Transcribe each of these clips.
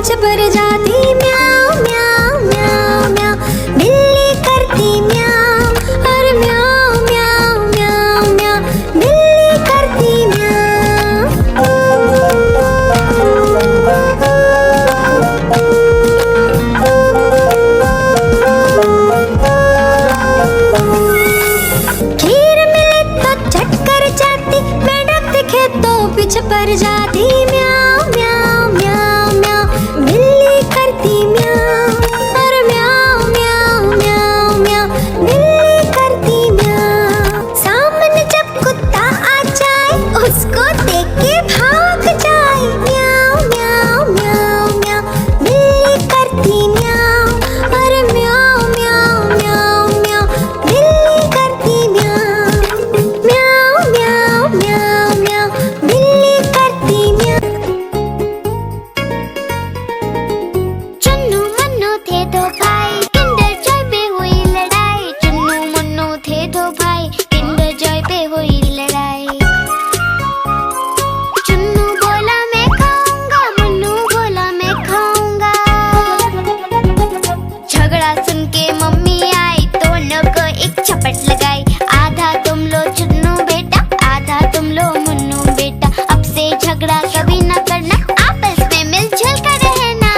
पीछे पर जाती म्याऊं म्याऊं म्याऊं म्याऊं, बिल्ली करती म्याऊं, और म्याऊं म्याऊं म्याऊं म्याऊं, बिल्ली करती म्याऊं। खीर मिले तो चटकर जाती, मेंढक दिखे तो पीछे पर जाती म्याऊं म्याऊं म्याऊं म्याऊं, बिल्ली करती म्याऊं, और म्याऊं म्याऊं म्याऊं म्याऊं, बिल्ली करती म्याऊं। सामने जब कुत्ता आ जाए, उसको देख के भाग जाए, म्याऊं म्याऊं म्याऊं म्याऊं, बिल्ली करती म्याऊं, और म्याऊं म्याऊं म्याऊं म्याऊं, बिल्ली करती म्याऊं। म्याऊं म्याऊं म्याऊं म्याऊं, बिल्ली करती म्याऊं। चुन्नू मुन्नू थे दो भाई, किंडर जॉय पे हुई लड़ाई। चुन्नू मुन्नू थे दो भाई, किंडर जॉय पे हुई लड़ाई। चुन्नू बोला मैं खाऊंगा, मुन्नू बोला मैं खाऊंगा। झगड़ा सुन के मम्मी आई, दोनों को एक झपट लगाई। आधा तुम लो चुन्नू बेटा, आधा तुम लो मुन्नू बेटा। अब से झगड़ा कभी न करना, आपस में मिलजुल कर रहना।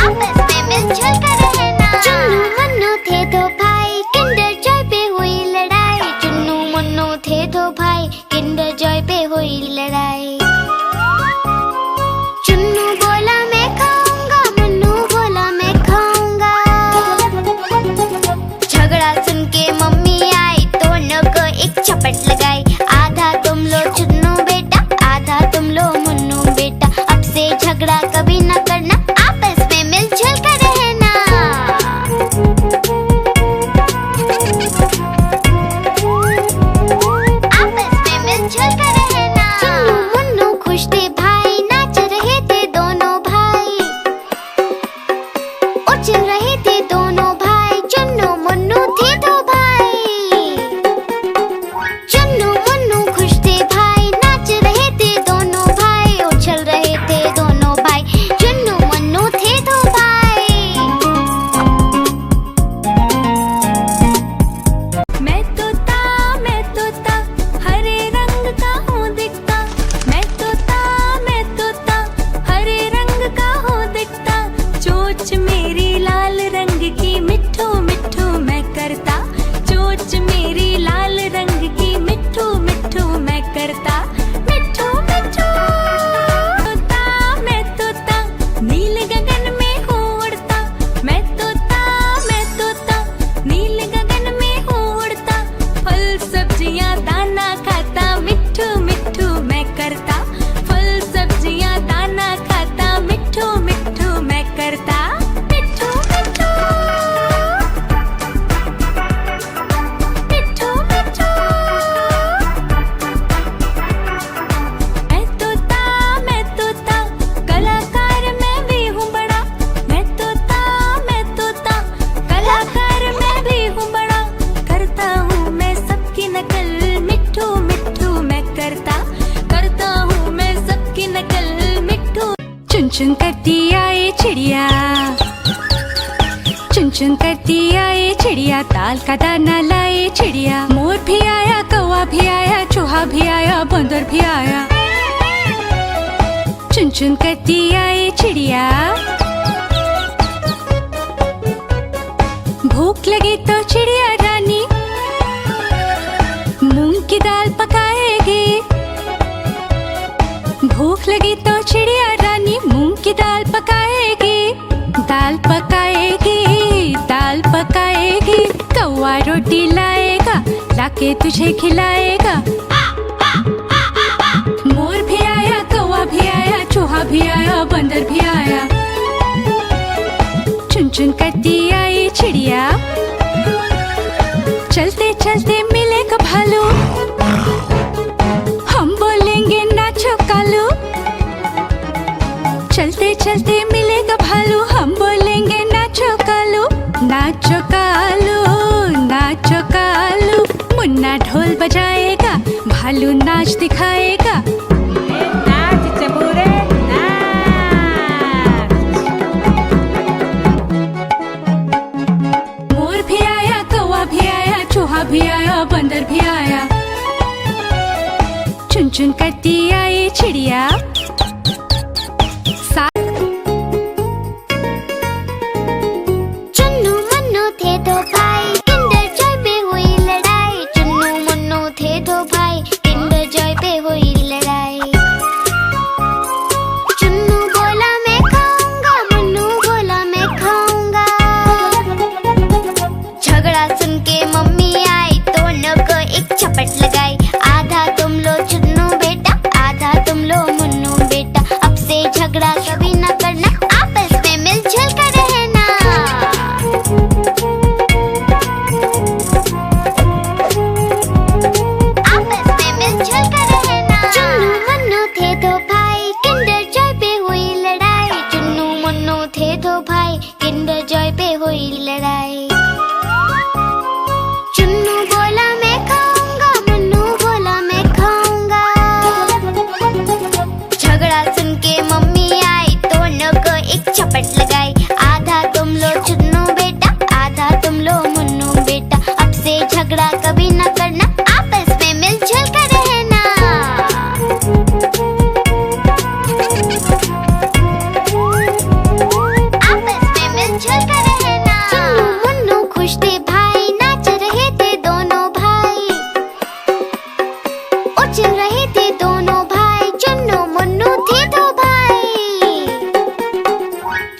आपस में मिलजुल कर रहना। चुन्नू मुन्नू थे दो भाई, किंडर जॉय पे हुई लड़ाई। चुन्नू मुन्नू थे दो भाई, किंडर जॉय पे हुई लड़ाई। चुन्नू बोला मैं खाऊंगा, मुन्नू बोला मैं खाऊंगा। झगड़ा सुन के मम्मी आई, दोनों को एक झपट लगाई। आधा तुम लो चुन्नू बेटा, आधा तुम लो मुन्नू बेटा। अब से झगड़ा कभी न करना, आपस में मिलजुल कर रहना। आपस में मिलजुल कर रहना। चुन्नू मुन्नू खुश थे भाई, नाच रहे थे दोनों भाई। उछल रहे थे दोनों भाई, चुन्नू मुन्नू थे दो भाई। चुन्नू मुन्नू खुश थे भाई, नाच रहे थे दोनों भाई। उछल रहे थे दोनों भाई, चुन्नू मुन्नू थे दो भाई। मैं तोता हरे रंग का हूँ दिखता। मैं तोता हरे रंग का हूँ दिखता। चोंच मेरी लाल रंग की, मिट्ठू मिट्ठू मैं करता। चोंच मेरी लाल रंग की, मिट्ठू मिट्ठू मैं करता। मिट्ठू मिट्ठू मैं तोता, नील गगन में हूँ उड़ता। मैं तोता नील गगन में हूँ उड़ता। फल सब्जियाँ दाना खाता, मिट्ठू मिट्ठू मैं करता। फल सब्जियाँ दाना खाता, मिट्ठू मिट्ठू मैं करता। मिट्ठू मिट्ठू मिट्ठू मिट्ठू। मैं तोता कलाकार मैं भी हूँ बड़ा। मैं तोता कलाकार मैं भी हूँ बड़ा। करता हूँ मैं सबकी नकल, मिट्ठू मिट्ठू मैं करता। करता हूँ मैं सबकी नकल, मिट्ठू। चुन चुन करती आए चिड़िया, चुन चुन करती आए चिड़िया। ताल का दाना लाए चिड़िया। मोर भी आया, कौवा भी आया, चूहा भी आया, बंदर भी आया। चुन चुन करती आए चिड़िया। भूख लगी तो चिड़िया रानी मूंग की दाल पकाएगी। भूख लगी तो चिड़िया रानी मूंग की दाल पकाएगी। दाल पकाएगी, दाल पकाएगी। कौवा रोटी लाएगा, लाके तुझे खिलाएगा। मोर भी आया, कौवा भी आया, चूहा भी आया, बंदर भी आया। चुन चुन करती आई चिड़िया। चलते चलते मिलेगा भालू, हम बोलेंगे नाचो कालू। चलते चलते मिलेगा भालू, हम बोलेंगे नाचो कालू। नाचो कालू, नाचो कालू। मुन्ना ढोल बजाएगा, भालू नाच दिखाएगा। नाच चबूरे नाच। मोर भी आया, कौवा भी आया, चूहा भी आया, बंदर भी आया। चुन चुन करती आई चिड़िया। चुन्नू मुन्नू थे दो भाई, किंडर जॉय पे हुई लड़ाई। चुन्नू मुन्नू थे दो भाई, किंडर जॉय पे हुई लड़ाई। चुन्नू बोला मैं खाऊंगा, मुन्नू बोला मैं खाऊंगा। झगड़ा सुन के मम्मी आई, दोनों को एक झपट लगाई। आधा तुम लो चुन्नू बेटा, आधा तुम लो मुन्नू बेटा। अब से झगड़ा कभी न करना, आपस में मिलजुल कर रहना। आपस में मिलजुल कर रहना। चुन्नू मुन्नू थे दो भाई, किंडर जॉय पे हुई लड़ाई। चुन्नू मुन्नू थे दो भाई, किंडर जॉय पे हुई लड़ाई। चुन्नू बोला मैं खाऊंगा, मुन्नू बोला मैं खाऊंगा। झगड़ा सुन के मम्मी आई, दोनों को एक झपट लगाई। आधा तुम लो चुन्नू बेटा, आधा तुम लो मुन्नू बेटा। अब से झगड़ा कभी न करना, आपस में मिलजुल कर रहना। आपस में मिलजुल कर रहना। चुन्नू मुन्नू खुश थे भाई, नाच रहे थे दोनों भाई। उछल रहे थे दोनों भाई, चुन्नू मुन्नू थे दो भाई।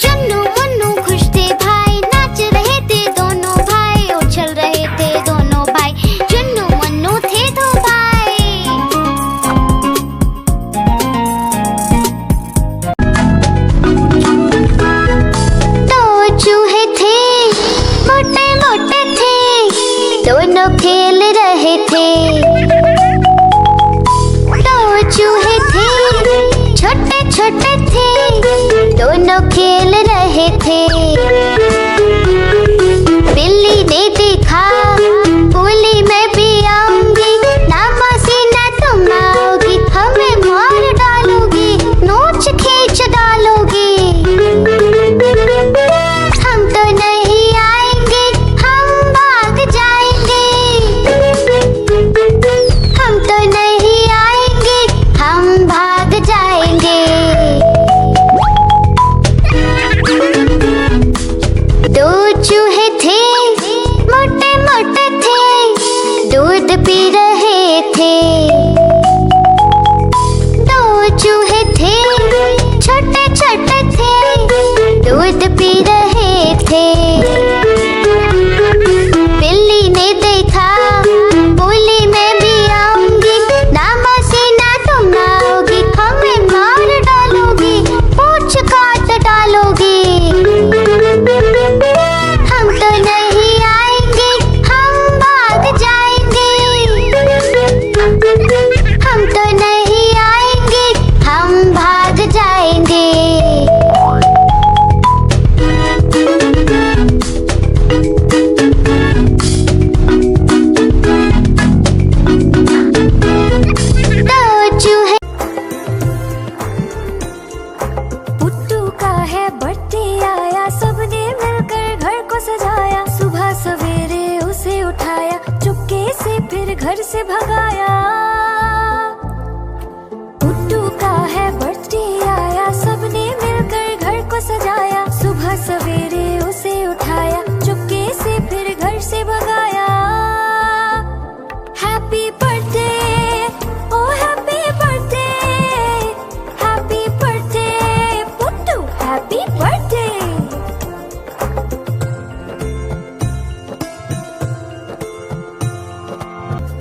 चुन्नू मुन्नू खुश थे भाई, नाच रहे थे दोनों भाई। उछल रहे थे दोनों भाई, चुन्नू मुन्नू थे दो भाई। दो चूहे थे, मोटे मोटे थे, दोनों खेल रहे थे। दो चूहे थे, छोटे छोटे थे, दोनों खेल रहे थे। बिल्ली ने देखा, बोली मैं भी आऊंगी। ना मासी ना तुम आओगी, हमें मार डालोगी, नोच खींच डालोगी। हम तो नहीं आएंगे, हम भाग जाएंगे। हम तो नहीं आएंगे, हम भाग जाएंगे। दो चूहे थे, मोटे मोटे थे, दूध पी रहे थे। दो चूहे थे, छोटे छोटे थे, दूध पी रहे थे। बिल्ली ने देखा, बोली मैं भी आऊंगी। ना मासी ना तुम आओगी, हमें मार डालोगी, पूंछ काट डालोगी। हम तो नहीं आएंगे, हम भाग जाएंगे। हम तो नहीं आएंगे, हम भाग जाएंगे। दो चूहे। पुट्टू का है बर्थडे आया, सबने मिलकर घर को सजाया। सुबह सवेरे उसे उठाया, चुपके से फिर घर से भगाया। पुट्टू का है बर्थडे आया, सबने मिलकर घर को सजाया। सुबह सवेरे उसे उठाया, चुपके से फिर घर से भगाया। Happy birthday, oh happy birthday, happy birthday Puttu, happy birthday.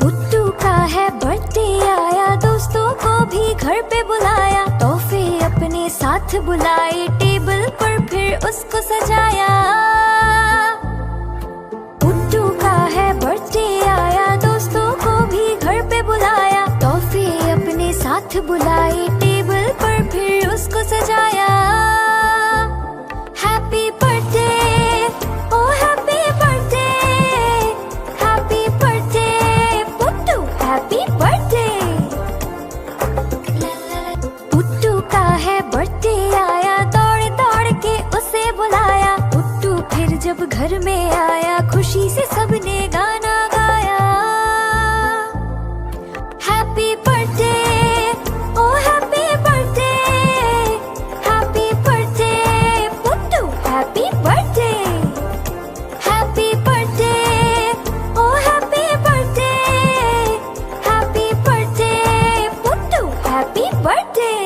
Puttu का है बर्थडे आया, दोस्तों को भी घर पे बुलाया। तोहफे अपने साथ बुलाए, टेबल पर फिर उसको सजाया। पुट्टू का है बर्थडे आया, दोस्तों को भी घर पे बुलाया। तोहफे अपने साथ बुलाए, टेबल पर फिर उसको सजाया। Happy birthday, oh happy birthday, happy birthday Puttu, happy birthday. घर में आया, खुशी से सबने गाना गाया। Happy birthday, oh happy birthday, happy birthday Puttu, happy birthday, happy birthday, oh happy birthday, happy birthday Puttu, happy birthday.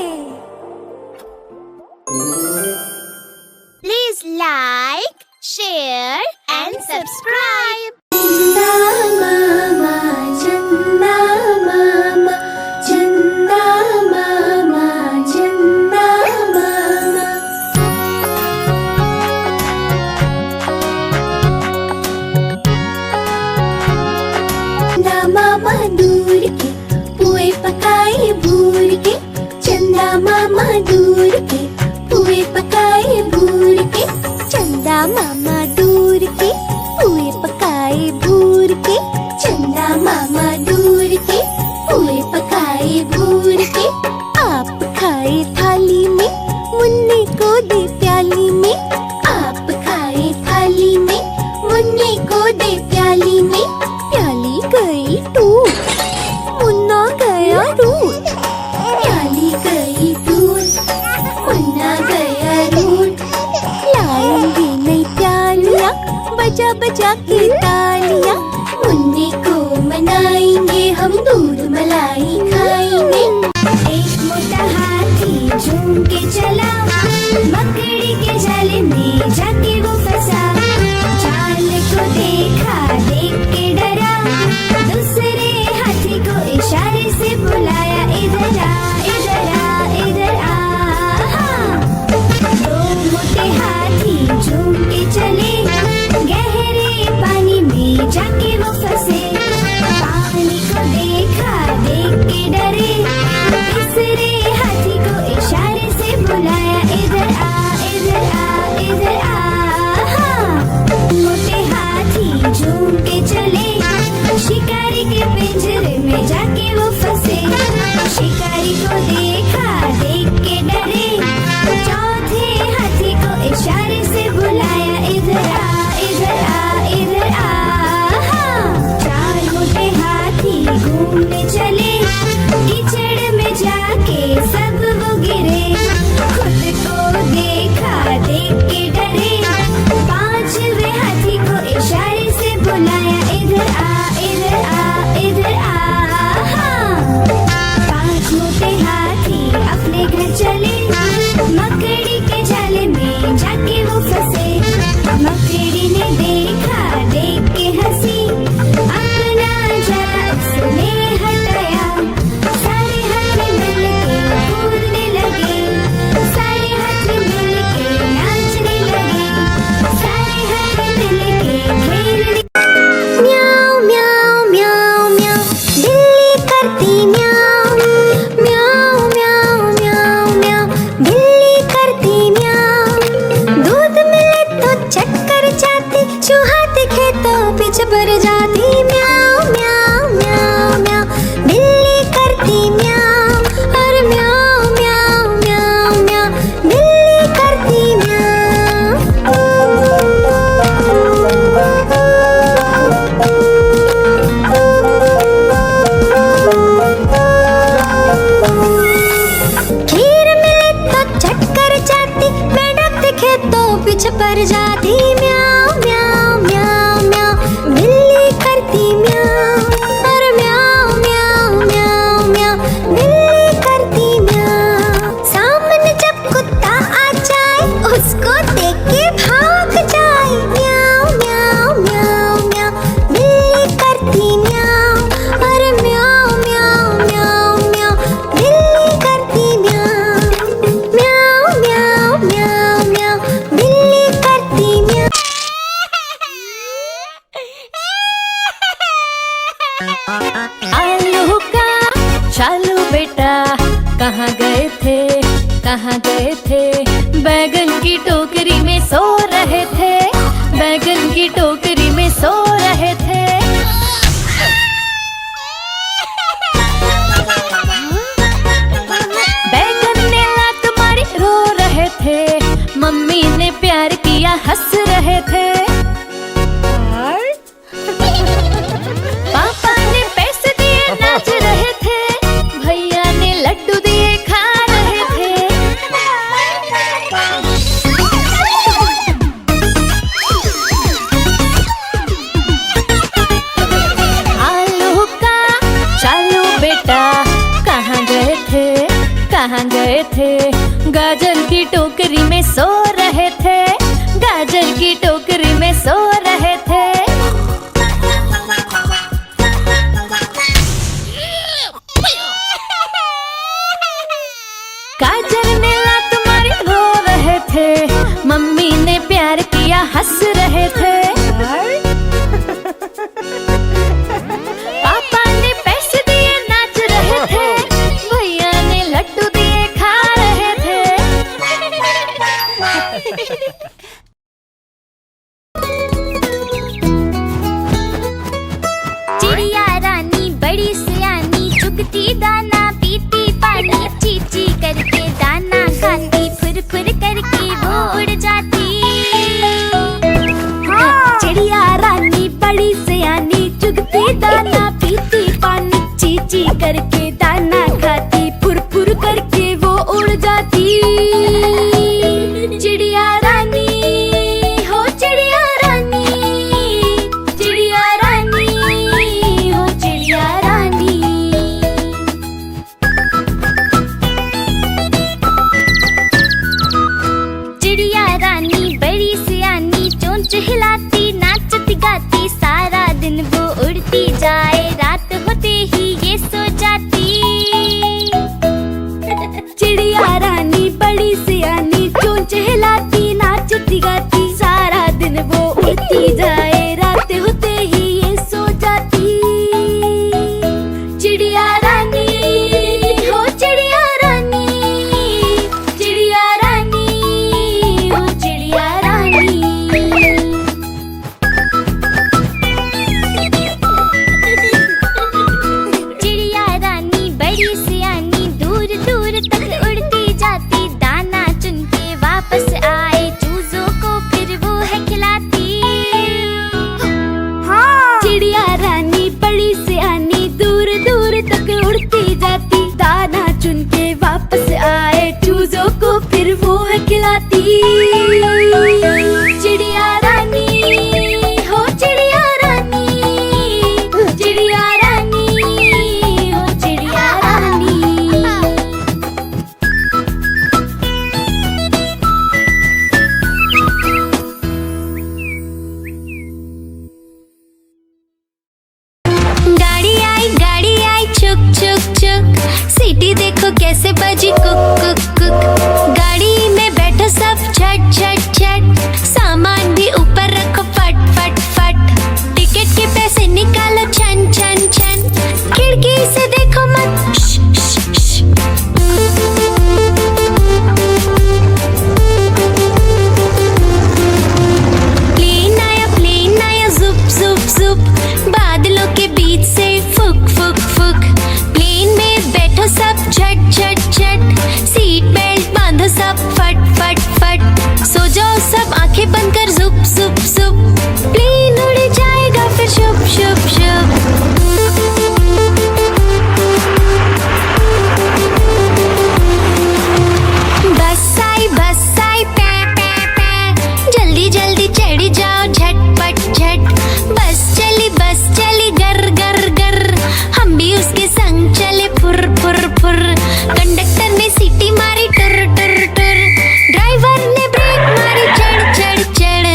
Please like, share and subscribe. Chanda mama, chanda mama, chanda mama, चंदा मामा दूर के पुए पकाए भूर के, चंदा मामा दूर के पुए पकाए भूर के, चंदा मामा दूर के पुए पकाए भूर के, चंदा मामा दूर के पुए पकाए भूर के। आप खाए थाली में, मुन्ने को दे प्याली में, आप खाए थाली में, मुन्ने को दे प्याली में। प्याली गई टूट, मुन्ना गया रूट, प्याली गई टूट, मुन्ना गया रूट। लाएंगे नई प्यालियाँ, बजा बजा के तालियाँ, मुन्ने को मनाएंगे हम, दूध मलाई खाएंगे। एक मोटा हाथी झूम के चला, मकड़ी के जाले में जाके वो फंसा। जाल को देखा, देख के डरा, दूसरे हाथी को इशारे से बुलाया, इधर आ इधर आ इधर आ। दो मोटे हाथी झूम के चले, गहरे पानी में जाके वो फंसे। पानी को देखा, देख के डरे, तीसरे हाथी को इशारे से बुलाया, इधर आ इधर आ इधर आ। मोटे हाथी झूम के चले, शिकारी के पिंजरे में जाके वो फंसे। शिकारी को देखा, देख के डरे, चौथे हाथी को इशारे से बुलाया, इधर आ इधर आ इधर आ। चार मोटे हाथी घूमने चले, कीचड़ में जाके सब वो गिरे। खुद को देखा, देख के डरे, पांचवे हाथी को इशारे से बुलाया, इधर आ इधर आ इधर आ। पांच मोटे हाथी अपने घर चले, मकड़ी के जाले में जाके वो फंसे। मकड़ी ने देखा, देख के हंसी, अपना जाल उसने हटाया। सारे हाथी मिलके कूदने लगे, सारे हाथी मिलके नाचने लगे, सारे हाथी मिलके खेलने। म्याऊ म्याऊ म्याऊ म्याऊ, बिल्ली करती म्याऊ, म्याऊ म्याऊ म्याऊ म्याऊ, बिल्ली करती म्याऊ। दूध मिले तो चक्कर जाती, चूहा दिखे तो पीछे पड़ जाती। म्याऊ म्याऊ म्याऊ म्याऊ, बिल्ली करती म्याऊ, और म्याऊ म्याऊ म्याऊ म्याऊ, बिल्ली करती म्याऊ। खीर मिले तो चक्कर जाती, मेंढक दिखे तो पीछे पड़ जाती। म्याऊ म्याऊ म्याऊ म्याऊ, बिल्ली करती म्याऊ, और म्याऊ म्याऊ म्याऊ म्याऊ, बिल्ली करती म्याऊ। सामने जब कुत्ता आ जाए, उसको देख के भाग जाए। म्याऊ म्याऊ म्याऊ म्याऊ, बिल्ली करती म्याऊ, और म्याऊ म्याऊ म्याऊ म्याऊ, बिल्ली करती म्याऊ। म्याऊ म्याऊ म्याऊ म्याऊ, बिल्ली करती म्याऊ। आलू का चालू बेटा, कहाँ गए थे कहाँ गए थे? बैगन की टोकरी में सो रहे थे, बैगन की टोकरी में सो रहे थे। बैगन ने लात मारी, रो रहे थे, मम्मी ने प्यार किया, हंस रहे थे। रहे थे, गाजर की टोकरी में सो रहे थे, गाजर की टोकरी में सो रहे थे। गाजर ने लात मारी रो रहे थे, मम्मी ने प्यार किया हंस रहे थे, पापा ने पैसे दिए नाच रहे थे, भैया ने लड्डू दिए खा रहे थे। चिड़िया रानी बड़ी सियानी, चुगती दाना पीती पानी, चींची करके दाना खाती, फुर फुर करके वो उड़ जाती। चिड़िया रानी बड़ी सियानी, चुगती दाना पीती पानी, चींची करके दाना खाती, फुर फुर करके वो उड़ जाती। चिड़िया रानी हो चिड़िया रानी, चिड़िया रानी हो चिड़िया रानी। चिड़िया रानी बड़ी सियानी, चोंच हिलाती नाचती गाती, सारा दिन वो उड़ती जाए, रात होते ही ये सो जाती। चिड़िया रानी बड़ी सियानी, चोंच हिलाती नाचती गाती, सारा दिन वो उड़ती जाए, रात होते ही ये सो जाती। चिड़िया रानी हो चिड़िया रानी, चिड़िया रानी हो चिड़िया रानी। चिड़िया रानी बड़ी सियानी, दूर दूर तक उड़ती जाती, दाना चुन के वापस आए, चूजों को फिर वो है खिलाती। चिड़िया रानी बड़ी सियानी, दूर दूर तक उड़ती जाती, दाना चुन के वापस आए, चूजों को फिर वो है खिलाती। चिड़िया रानी हो चिड़िया रानी, चिड़िया रानी हो चिड़िया रानी। गाड़ी आई चुक चुक चुक, सीटी देखो कैसे बजी कुक कुक कुक। गाड़ी में बैठो सब झट झट झट, सामान भी ऊपर रखो फट फट फट, टिकट के पैसे निकालो छन छन छन, खिड़की से देखो मत श, श, श। प्लेन आया जुप जुप जुप, बादलों के बीच से फुक फुक फुक, प्लेन में बैठो सब झट झट झट, सीट बेल्ट बांधो सब फट फट फट, सो जाओ सब आंखें बंद कर जुप जुप जुप, प्लेन उड़ जाएगा फिर शुप शुप शुप। बस आई पै पै पै, जल्दी जल्दी चढ़ी जाओ झटपट झट, बस चली गर गर गर, हम भी उसके संग चले फुर फुर फुर, कंडक्टर ने सीटी मारी टुर टुर टुर, ड्राइवर ने ब्रेक मारी चढ़ चढ़ चढ़।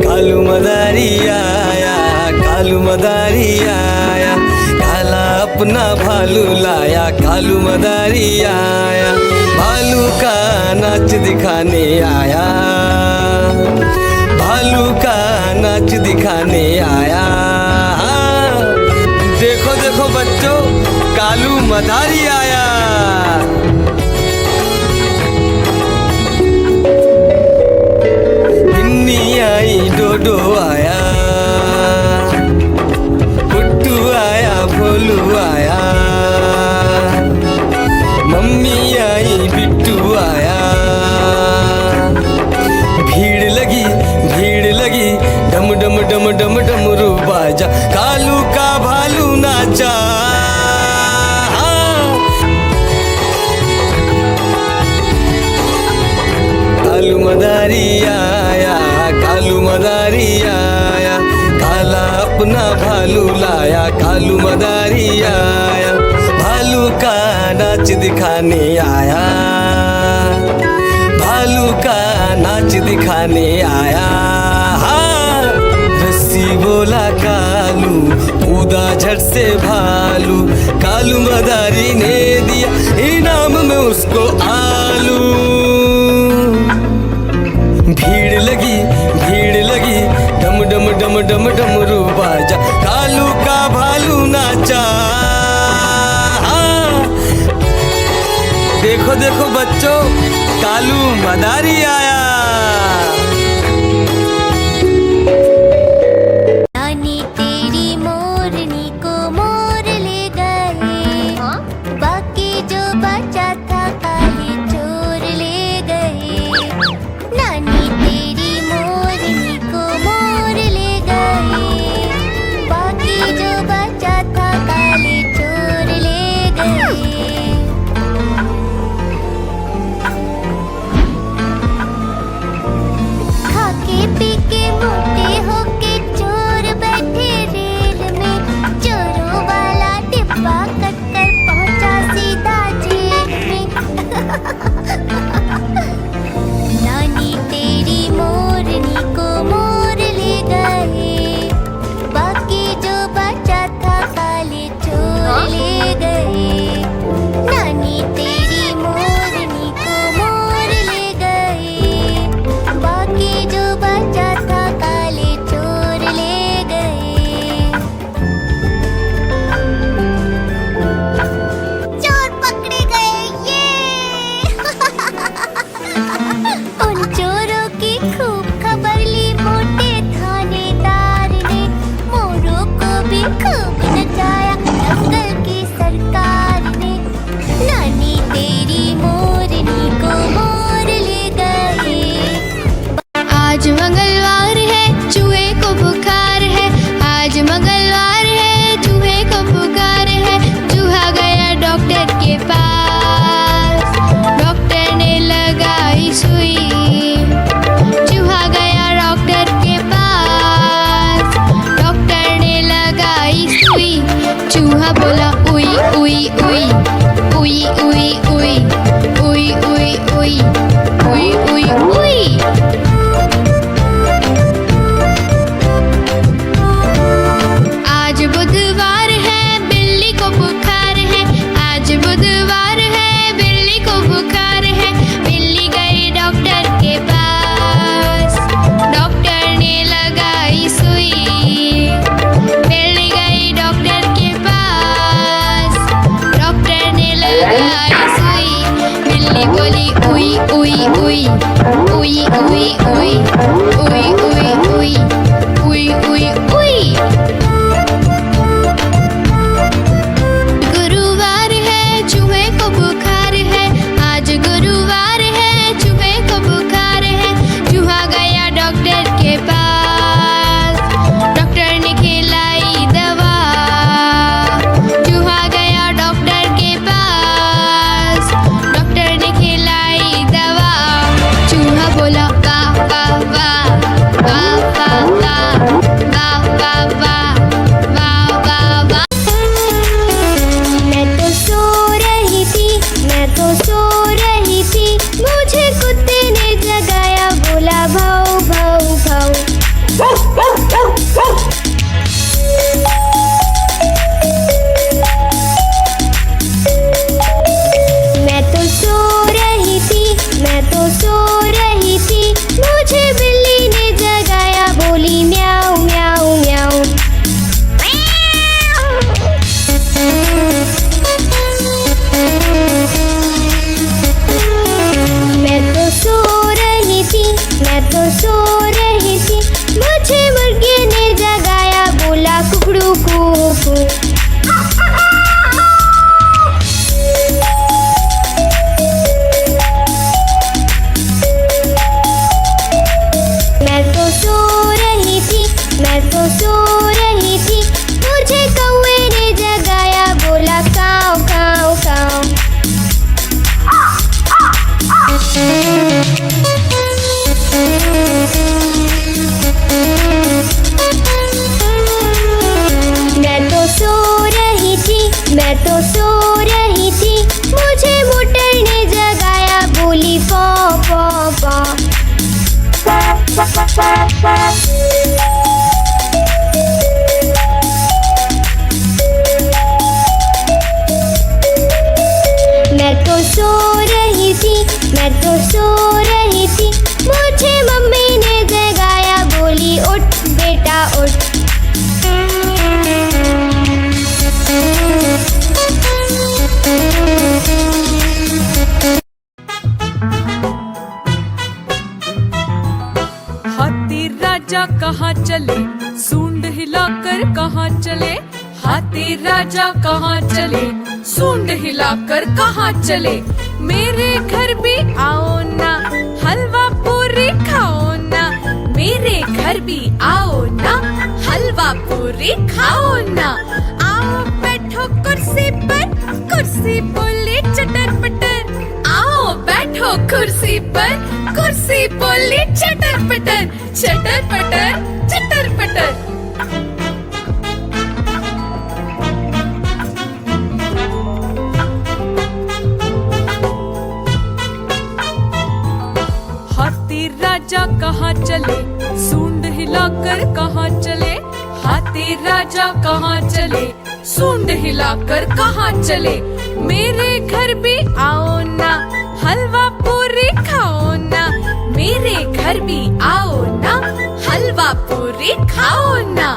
कालू मदारी आया, कालू मदारी आया, काला अपना भालू लाया, कालू मदारी आया, भालू का नाच दिखाने आया, भालू का नाच दिखाने आया। देखो देखो बच्चों, कालू मदारी आया। बिन्नी आई डोडो आया, पुट्टू आया भोलू आया, मम्मी आई बिट्टू आया। भीड़ लगी डम डम डम डम डमरू बाजा, कालू का भालू नाचा। कालू मदारी आया, दिखाने आया, भालू का नाच दिखाने आया। हाँ, रस्सी बोला कालू, कूदा झट से भालू, कालू मदारी ने दिया इनाम में उसको आलू। भीड़ लगी डम डम डम डम डमरू बाजा, कालू का भालू नाचा। हाँ, देखो देखो बच्चों, कालू मदारी आया। नानी तेरी मोरनी को मोर ले गए, बाकी जो बचा था काले चोर ले गए। नानी तेरी मोरनी को मोर ले गए, बाकी जो बचा था काले चोर ले गए। खाके पी के मोटे होके चोर बैठे रेल में, चोरों वाला डिब्बा कट कर पहुंचा सीधा जेल में। नानी तेरी मोरनी को मोर ले गए, बाकी जो बचा था काले चोर ले गए। नानी तेरी मोरनी को मोर ले गए, बाकी जो बचा था काले चोर ले गए। चोर पकड़े गए ये। उन चोरों की खूब खबर ली मोटे थानेदार ने, मोरों को भी खूब नचाया जंगल की सरकार ने। नानी तेरी मोरनी को मोर ले गए। आज मंगलवार है, चूहे को बुखार है। आज मंगलवार है, चूहे को बुखार है। चूहा गया डॉक्टर के पास, डॉक्टर ने लगाई सुई। चूहा गया डॉक्टर के पास, डॉक्टर ने लगाई सुई। चूहा बोला उई उई उई उई उई उई उई उई उई उई उई उई। आज बुधवार है, बिल्ली को बुखार है। आज बुधवार है, बिल्ली को बुखार है। बिल्ली गई डॉक्टर के पास, डॉक्टर ने लगाई सुई। बिल्ली गई डॉक्टर के पास, डॉक्टर ने लगाई सुई। बिल्ली बोली उई उई उई उई उई उई उई उई उई उई उई उई। गुरुवार है, चूहे को बुखार है। आज गुरुवार है, चूहे को बुखार है। चूहा गया डॉक्टर के पास, डॉक्टर ने खिलाई दवा। चूहा गया डॉक्टर के पास, डॉक्टर ने खिलाई दवा। चूहा बोला वाह वाह वाह वाह वाह वाह वाह वाह वाह वाह वाह। मैं तो सो रही थी, मैं तो सो रही थी, मुझे कुत्ते ने जगाया, बोला भाऊ भाऊ भाऊ। मैं तो सो रही थी, मैं तो सो रही थी, मुझे बिल्ली ने जगाया, बोली म्याऊ म्याऊ म्याऊ। मैं तो सो रही थी, मैं तो सो रही थी, मुझे मुर्गे ने जगाया, बोला कुकड़ू कू। मैं तो सो रही थी, मैं तो सो रही थी, मुझे मम्मी ने जगाया, बोली उठ बेटा उठ। हाथी राजा कहाँ चले, सूंड हिलाकर कहाँ चले। हाथी राजा कहाँ चले, सूंड हिलाकर कहाँ चले। मेरे घर भी आओ ना, हलवा पूरी खाओ ना। मेरे घर भी आओ ना, हलवा पूरी खाओ ना। आओ बैठो कुर्सी पर, कुर्सी बोली चटर पटर। आओ बैठो कुर्सी पर, कुर्सी बोली चटर पटर। चटर पटर चटर पटर। हाथी राजा कहाँ चले, सूंड हिलाकर कहाँ चले। हाथी राजा कहाँ चले, सूंड हिलाकर कहाँ चले। मेरे घर भी आओ ना, हलवा पूरी खाओ ना। मेरे घर भी आओ ना, हलवा पूरी खाओ ना।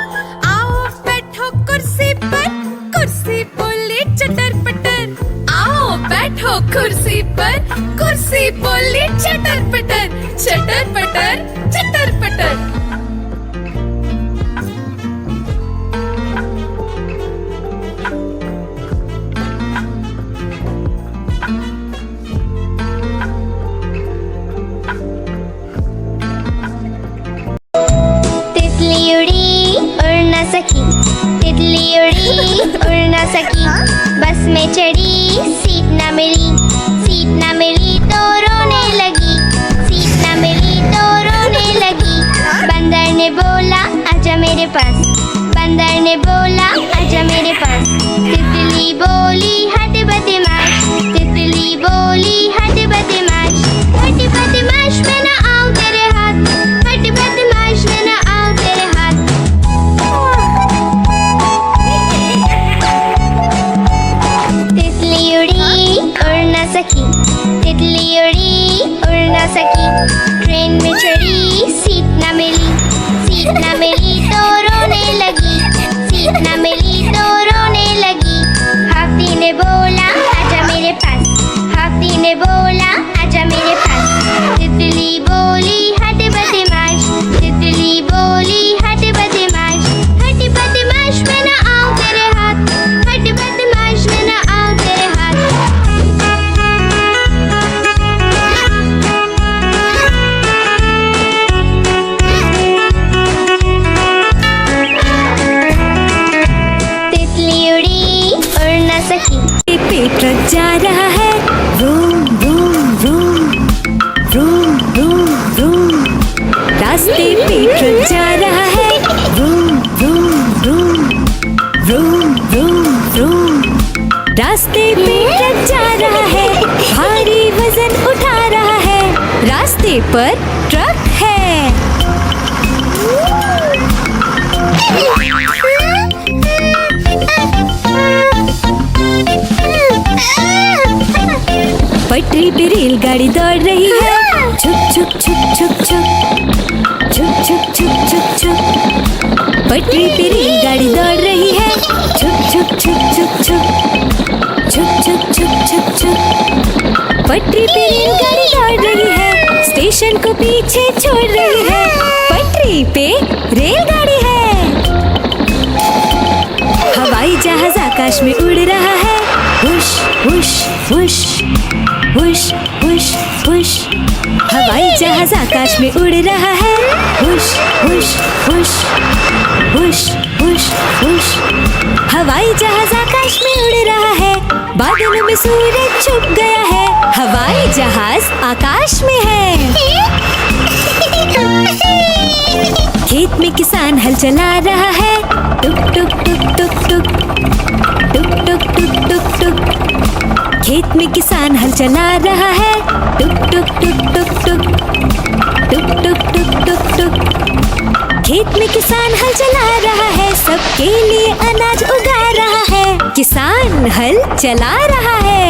आओ बैठो कुर्सी पर, कुर्सी बोली चटर पटर। आओ बैठो कुर्सी पर, कुर्सी बोली चटर पटर। चटर पटर चटर पटर। तितली उड़ी उड़ न सकी, तितली उड़ी उड़ न सकी, बस में चढ़ी सीट न मिली, सीट न मिली तो रोने लगी, सीट न मिली तो रोने लगी। बंदर ने बोला आजा मेरे पास, बंदर ने बोला आजा मेरे पास। तितली बोली हट बदमाश, तितली बोली हट बदमाश, हट बदमाश मैं न आऊं तेरे हाथ, हट बदमाश मैं न आऊं तेरे हाथ। तितली उड़ी उड़ न सकी, तितली उड़ी उड़ न सकी, ट्रेन में चढ़ी सीट न मिली, सीट न मिली तो रोने लगी, सीट न मिली तो रोने लगी। हाथी ने बोला आजा मेरे पास, हाथी ने बोला आजा मेरे पास। तितली बोली हट बदमाश, तितली बोली हट बदमाश, हट बदमाश मैं न आऊं तेरे हाथ, हट बदमाश मैं न आऊं तेरे हाथ। तितली उड़ी उड़ न सकी। पेट ट्रक जा रहा है, room room room room room room. रास्ते पे ट्रक जा रहा है, room room room room room room. रास्ते पे ट्रक जा रहा है, भारी वजन उठा रहा है, रास्ते पर ट्रक है। पटरी पे रेलगाड़ी दौड़ रही है, छुक छुक छुक छुक छुक छुक छुक छुक छुक छुक। पटरी पे रेलगाड़ी दौड़ रही है, छुक छुक छुक छुक छुक छुक छुक छुक छुक छुक। पटरी पे रेलगाड़ी दौड़ रही है, स्टेशन को पीछे छोड़ रही है, पटरी पे रेलगाड़ी है। हवाई जहाज आकाश में उड़ रहा है, हुश हुश हुश हुश हुश हुश। हवाई जहाज आकाश में उड़ रहा है, हुश हुश हुश हुश हुश हुश। हवाई जहाज आकाश में उड़ रहा है, बादलों में सूरज छुप गया है, हवाई जहाज आकाश में है। खेत में किसान हल चला रहा है, टुक टुक टुक टुक टुक टुक टुक टुक टुक टुक। खेत में किसान हल चला रहा है, टुक टुक टुक टुक टुक सबके लिए अनाज उगा रहा है, किसान हल चला रहा है।